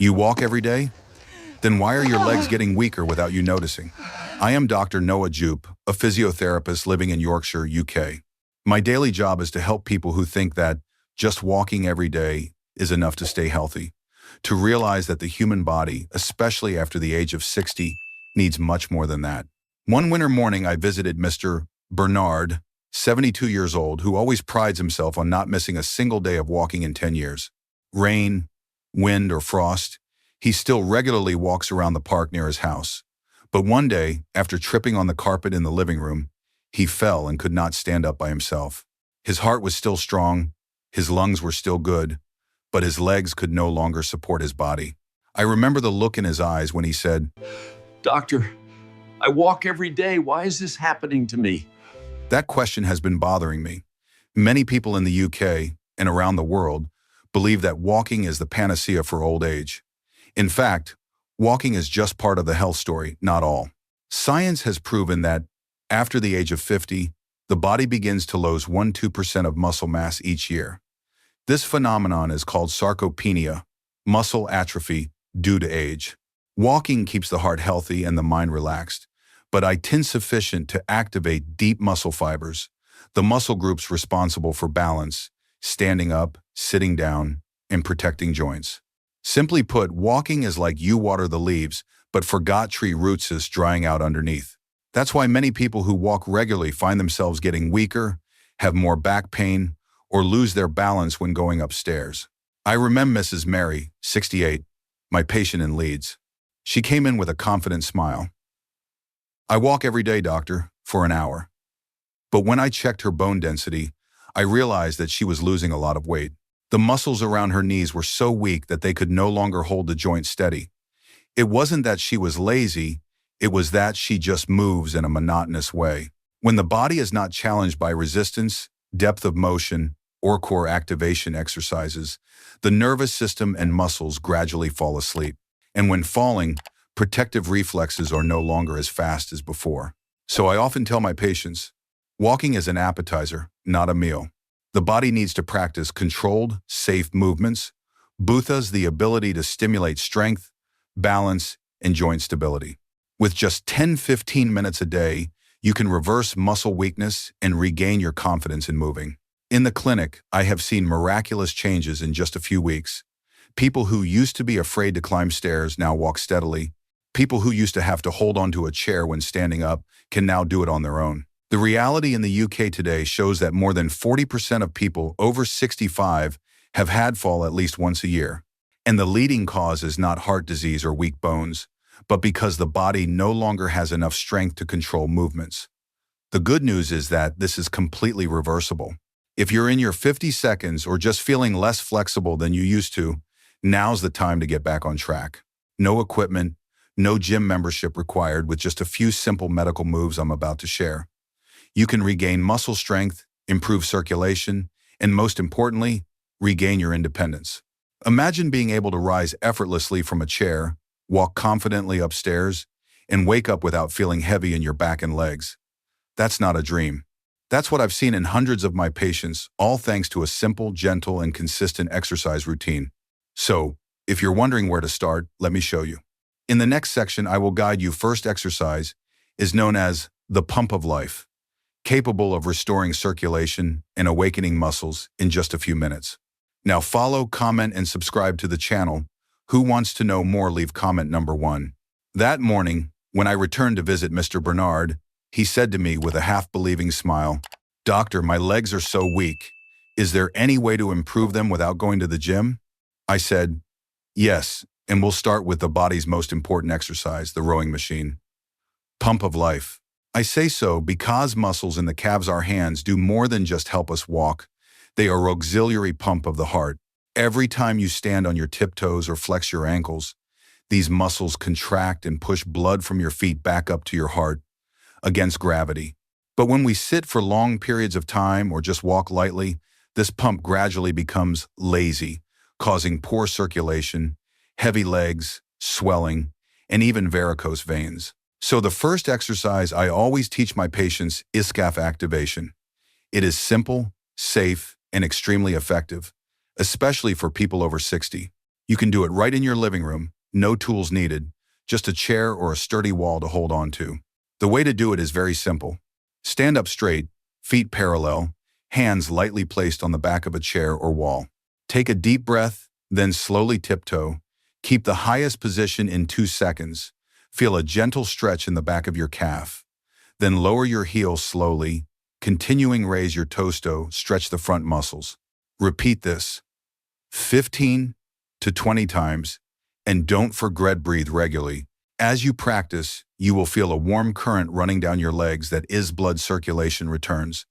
You walk every day? Then why are your legs getting weaker without you noticing? I am Dr. Noah Jupe, a physiotherapist living in Yorkshire, UK. My daily job is to help people who think that just walking every day is enough to stay healthy, to realize that the human body, especially after the age of 60, needs much more than that. One winter morning, I visited Mr. Bernard, 72 years old, who always prides himself on not missing a single day of walking in 10 years. Rain, wind, or frost, he still regularly walks around the park near his house. But one day, after tripping on the carpet in the living room, he fell and could not stand up by himself. His heart was still strong, his lungs were still good, but his legs could no longer support his body. I remember the look in his eyes when he said, "Doctor, I walk every day. Why is this happening to me?" That question has been bothering me. Many people in the UK and around the world believe that walking is the panacea for old age. In fact, walking is just part of the health story, not all. Science has proven that after the age of 50, the body begins to lose 1–2% of muscle mass each year. This phenomenon is called sarcopenia, muscle atrophy due to age. Walking keeps the heart healthy and the mind relaxed, but it's insufficient to activate deep muscle fibers, the muscle groups responsible for balance, standing up, sitting down, and protecting joints. Simply put, walking is like you water the leaves, but forgot tree roots is drying out underneath. That's why many people who walk regularly find themselves getting weaker, have more back pain, or lose their balance when going upstairs. I remember Mrs. Mary, 68, my patient in Leeds. She came in with a confident smile. "I walk every day, doctor, for an hour." But when I checked her bone density, I realized that she was losing a lot of weight. The muscles around her knees were so weak that they could no longer hold the joint steady. It wasn't that she was lazy, it was that she just moves in a monotonous way. When the body is not challenged by resistance, depth of motion, or core activation exercises, the nervous system and muscles gradually fall asleep. And when falling, protective reflexes are no longer as fast as before. So I often tell my patients, walking is an appetizer, not a meal. The body needs to practice controlled, safe movements. Butha's the ability to stimulate strength, balance, and joint stability. With just 10–15 minutes a day, you can reverse muscle weakness and regain your confidence in moving. In the clinic, I have seen miraculous changes in just a few weeks. People who used to be afraid to climb stairs now walk steadily. People who used to have to hold onto a chair when standing up can now do it on their own. The reality in the UK today shows that more than 40% of people over 65 have had fall at least once a year. And the leading cause is not heart disease or weak bones, but because the body no longer has enough strength to control movements. The good news is that this is completely reversible. If you're in your 50 seconds or just feeling less flexible than you used to, now's the time to get back on track. No equipment, no gym membership required, with just a few simple medical moves I'm about to share. You can regain muscle strength, improve circulation, and most importantly, regain your independence. Imagine being able to rise effortlessly from a chair, walk confidently upstairs, and wake up without feeling heavy in your back and legs. That's not a dream. That's what I've seen in hundreds of my patients, all thanks to a simple, gentle, and consistent exercise routine. So, if you're wondering where to start, let me show you. In the next section, I will guide you. First exercise is known as the pump of life, capable of restoring circulation and awakening muscles in just a few minutes. Now follow, comment, and subscribe to the channel. Who wants to know more? Leave comment number 1. That morning, when I returned to visit Mr. Bernard, he said to me with a half-believing smile, "Doctor, my legs are so weak. Is there any way to improve them without going to the gym?" I said, "Yes, and we'll start with the body's most important exercise, the rowing machine. Pump of life." I say so because muscles in the calves of our hands do more than just help us walk. They are auxiliary pump of the heart. Every time you stand on your tiptoes or flex your ankles, these muscles contract and push blood from your feet back up to your heart against gravity. But when we sit for long periods of time or just walk lightly, this pump gradually becomes lazy, causing poor circulation, heavy legs, swelling, and even varicose veins. So the first exercise I always teach my patients is calf activation. It is simple, safe, and extremely effective, especially for people over 60. You can do it right in your living room, no tools needed, just a chair or a sturdy wall to hold on to. The way to do it is very simple. Stand up straight, feet parallel, hands lightly placed on the back of a chair or wall. Take a deep breath, then slowly tiptoe. Keep the highest position in 2 seconds. Feel a gentle stretch in the back of your calf. Then lower your heels slowly, continuing raise your toe, stretch the front muscles. Repeat this 15 to 20 times, and don't forget breathe regularly. As you practice, you will feel a warm current running down your legs that is blood circulation returns,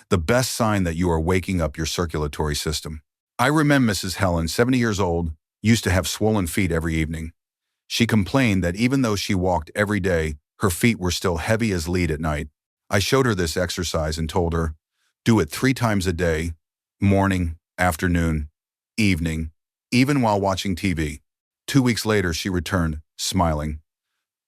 the best sign that you are waking up your circulatory system. I remember Mrs. Helen, 70 years old, used to have swollen feet every evening. She complained that even though she walked every day, her feet were still heavy as lead at night. I showed her this exercise and told her, do it 3 times a day, morning, afternoon, evening, even while watching TV. 2 weeks later, she returned, smiling.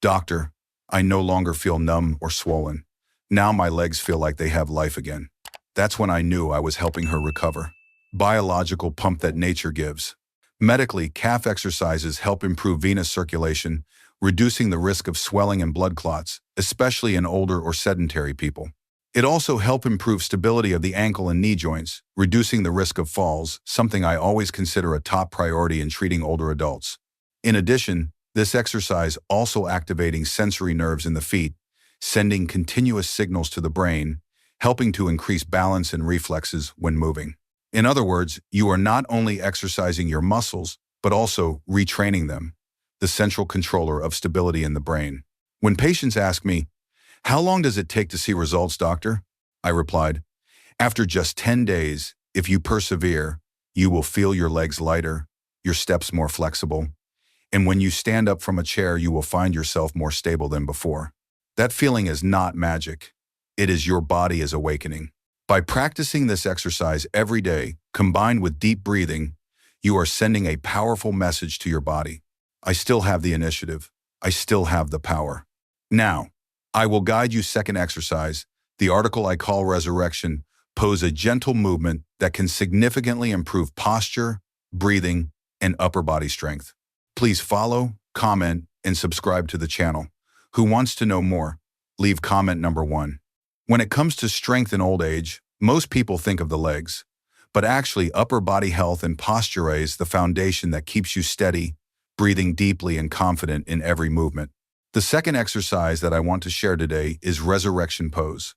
Doctor, I no longer feel numb or swollen. Now my legs feel like they have life again. That's when I knew I was helping her recover. Biological pump that nature gives. Medically, calf exercises help improve venous circulation, reducing the risk of swelling and blood clots, especially in older or sedentary people. It also helps improve stability of the ankle and knee joints, reducing the risk of falls, something I always consider a top priority in treating older adults. In addition, this exercise also activating sensory nerves in the feet, sending continuous signals to the brain, helping to increase balance and reflexes when moving. In other words, you are not only exercising your muscles, but also retraining them, the central controller of stability in the brain. When patients ask me, "How long does it take to see results, doctor?" I replied, "After just 10 days, if you persevere, you will feel your legs lighter, your steps more flexible, and when you stand up from a chair, you will find yourself more stable than before." That feeling is not magic. It is your body is awakening. By practicing this exercise every day, combined with deep breathing, you are sending a powerful message to your body. I still have the initiative. I still have the power. Now, I will guide you second exercise. The article I call Resurrection pose a gentle movement that can significantly improve posture, breathing, and upper body strength. Please follow, comment, and subscribe to the channel. Who wants to know more? Leave comment number 1. When it comes to strength in old age, most people think of the legs, but actually upper body health and posture is the foundation that keeps you steady, breathing deeply and confident in every movement. The second exercise that I want to share today is resurrection pose.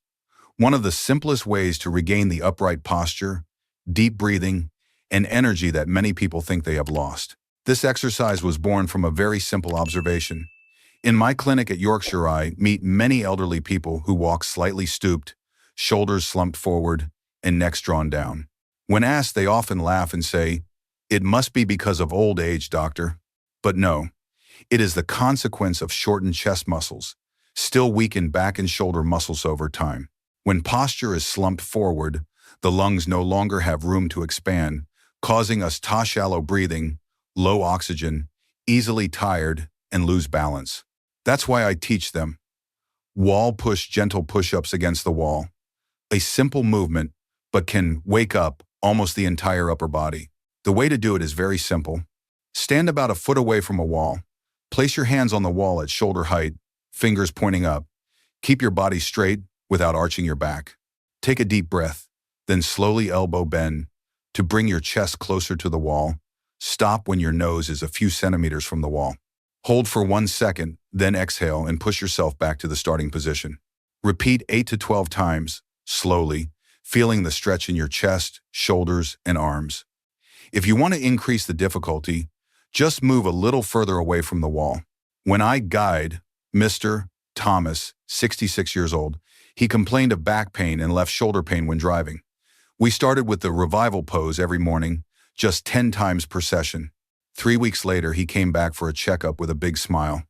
One of the simplest ways to regain the upright posture, deep breathing, and energy that many people think they have lost. This exercise was born from a very simple observation. In my clinic at Yorkshire, I meet many elderly people who walk slightly stooped, shoulders slumped forward, and necks drawn down. When asked, they often laugh and say, "It must be because of old age, doctor." But no, it is the consequence of shortened chest muscles, still weakened back and shoulder muscles over time. When posture is slumped forward, the lungs no longer have room to expand, causing us shallow breathing, low oxygen, easily tired, and lose balance. That's why I teach them. Wall push, gentle push-ups against the wall. A simple movement, but can wake up almost the entire upper body. The way to do it is very simple. Stand about a foot away from a wall. Place your hands on the wall at shoulder height, fingers pointing up. Keep your body straight without arching your back. Take a deep breath, then slowly elbow bend to bring your chest closer to the wall. Stop when your nose is a few centimeters from the wall. Hold for 1 second, then exhale and push yourself back to the starting position. Repeat 8 to 12 times, slowly, feeling the stretch in your chest, shoulders, and arms. If you want to increase the difficulty, just move a little further away from the wall. When I guide Mr. Thomas, 66 years old, he complained of back pain and left shoulder pain when driving. We started with the revival pose every morning, just 10 times per session. 3 weeks later, he came back for a checkup with a big smile.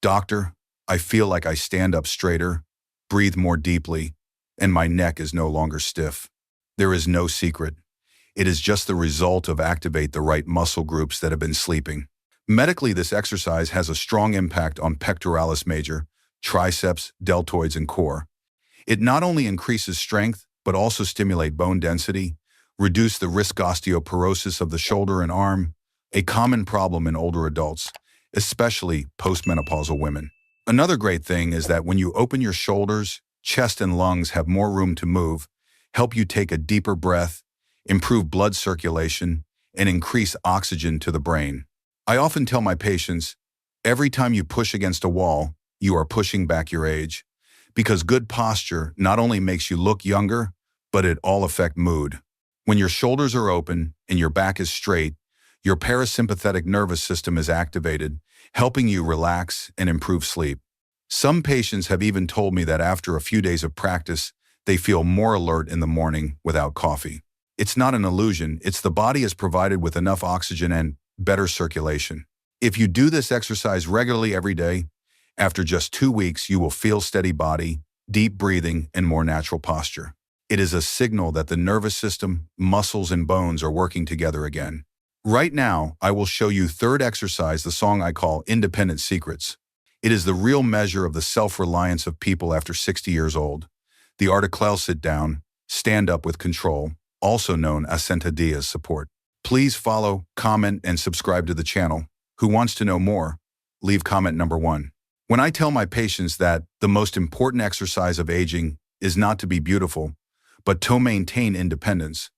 "Doctor, I feel like I stand up straighter, breathe more deeply, and my neck is no longer stiff." There is no secret. It is just the result of activate the right muscle groups that have been sleeping. Medically, this exercise has a strong impact on pectoralis major, triceps, deltoids, and core. It not only increases strength, but also stimulate bone density, reduce the risk osteoporosis of the shoulder and arm, a common problem in older adults, especially postmenopausal women. Another great thing is that when you open your shoulders, chest and lungs have more room to move, help you take a deeper breath, improve blood circulation, and increase oxygen to the brain. I often tell my patients, every time you push against a wall, you are pushing back your age, because good posture not only makes you look younger, but it all affects mood. When your shoulders are open and your back is straight, your parasympathetic nervous system is activated, helping you relax and improve sleep. Some patients have even told me that after a few days of practice, they feel more alert in the morning without coffee. It's not an illusion, it's the body is provided with enough oxygen and better circulation. If you do this exercise regularly every day, after just 2 weeks, you will feel steady body, deep breathing, and more natural posture. It is a signal that the nervous system, muscles, and bones are working together again. Right now, I will show you third exercise, the song I call Independent Secrets. It is the real measure of the self-reliance of people after 60 years old. The articulated sit down, stand up with control, also known as sentadillas support. Please follow, comment, and subscribe to the channel. Who wants to know more? Leave comment number 1. When I tell my patients that the most important exercise of aging is not to be beautiful, but to maintain independence,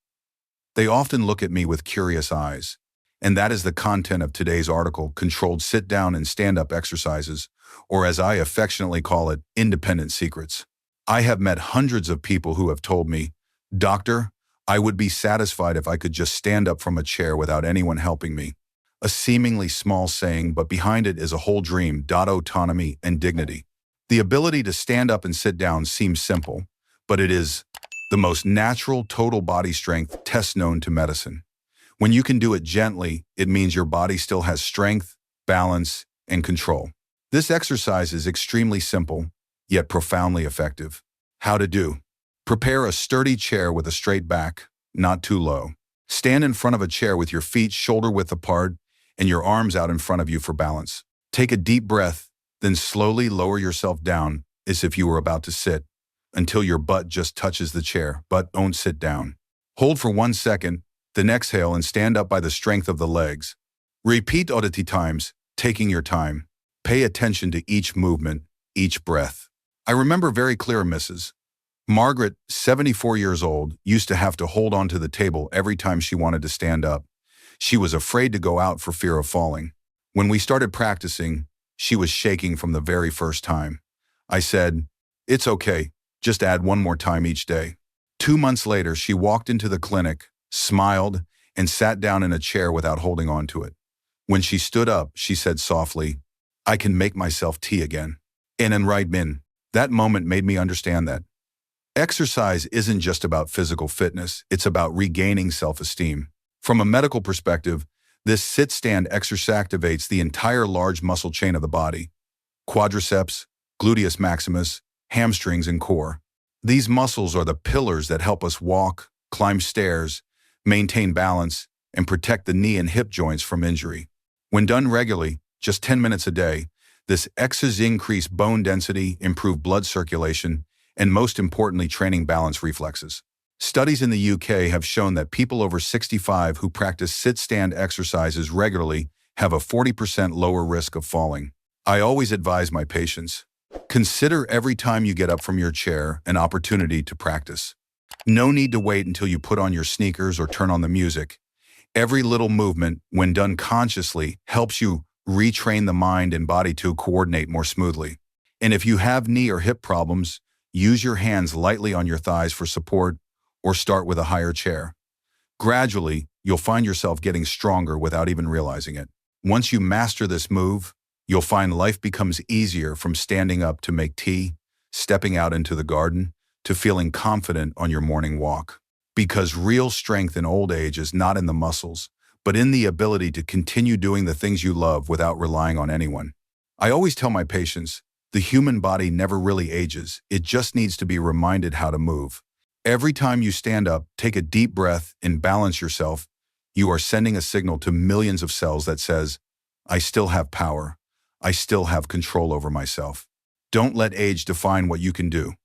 they often look at me with curious eyes. And that is the content of today's article, Controlled Sit-Down and Stand-Up Exercises, or as I affectionately call it, Independent Secrets. I have met hundreds of people who have told me, "Doctor, I would be satisfied if I could just stand up from a chair without anyone helping me." A seemingly small saying, but behind it is a whole dream, autonomy and dignity. The ability to stand up and sit down seems simple, but it is the most natural total body strength test known to medicine. When you can do it gently, it means your body still has strength, balance, and control. This exercise is extremely simple, yet profoundly effective. How to do? Prepare a sturdy chair with a straight back, not too low. Stand in front of a chair with your feet shoulder-width apart and your arms out in front of you for balance. Take a deep breath, then slowly lower yourself down as if you were about to sit, until your butt just touches the chair, but don't sit down. Hold for 1 second, then exhale and stand up by the strength of the legs. Repeat oddity times, taking your time. Pay attention to each movement, each breath. I remember very clear Mrs. Margaret, 74 years old, used to have to hold onto the table every time she wanted to stand up. She was afraid to go out for fear of falling. When we started practicing, she was shaking from the very first time. I said, "It's okay, just add 1 more time each day." 2 months later, she walked into the clinic, smiled, and sat down in a chair without holding on to it. When she stood up, she said softly, "I can make myself tea again." And right in, that moment made me understand that exercise isn't just about physical fitness, it's about regaining self-esteem. From a medical perspective, this sit-stand exercise activates the entire large muscle chain of the body: quadriceps, gluteus maximus, hamstrings, and core. These muscles are the pillars that help us walk, climb stairs, maintain balance, and protect the knee and hip joints from injury. When done regularly, just 10 minutes a day, this exercise increase bone density, improve blood circulation, and most importantly, training balance reflexes. Studies in the UK have shown that people over 65 who practice sit-stand exercises regularly have a 40% lower risk of falling. I always advise my patients, consider every time you get up from your chair an opportunity to practice. No need to wait until you put on your sneakers or turn on the music. Every little movement, when done consciously, helps you retrain the mind and body to coordinate more smoothly. And if you have knee or hip problems, use your hands lightly on your thighs for support or start with a higher chair. Gradually, you'll find yourself getting stronger without even realizing it. Once you master this move, you'll find life becomes easier, from standing up to make tea, stepping out into the garden, to feeling confident on your morning walk. Because real strength in old age is not in the muscles, but in the ability to continue doing the things you love without relying on anyone. I always tell my patients, the human body never really ages, it just needs to be reminded how to move. Every time you stand up, take a deep breath and balance yourself, you are sending a signal to millions of cells that says, "I still have power. I still have control over myself." Don't let age define what you can do.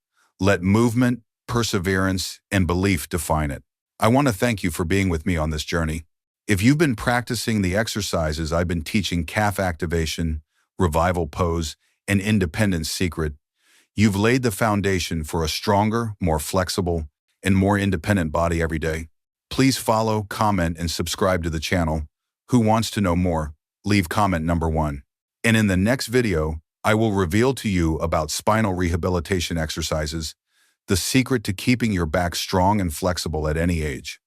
Let movement, perseverance, and belief define it. I want to thank you for being with me on this journey. If you've been practicing the exercises I've been teaching, calf activation, revival pose, and independence secret, you've laid the foundation for a stronger, more flexible, and more independent body every day. Please follow, comment, and subscribe to the channel. Who wants to know more? Leave comment number 1. And in the next video, I will reveal to you about spinal rehabilitation exercises, the secret to keeping your back strong and flexible at any age.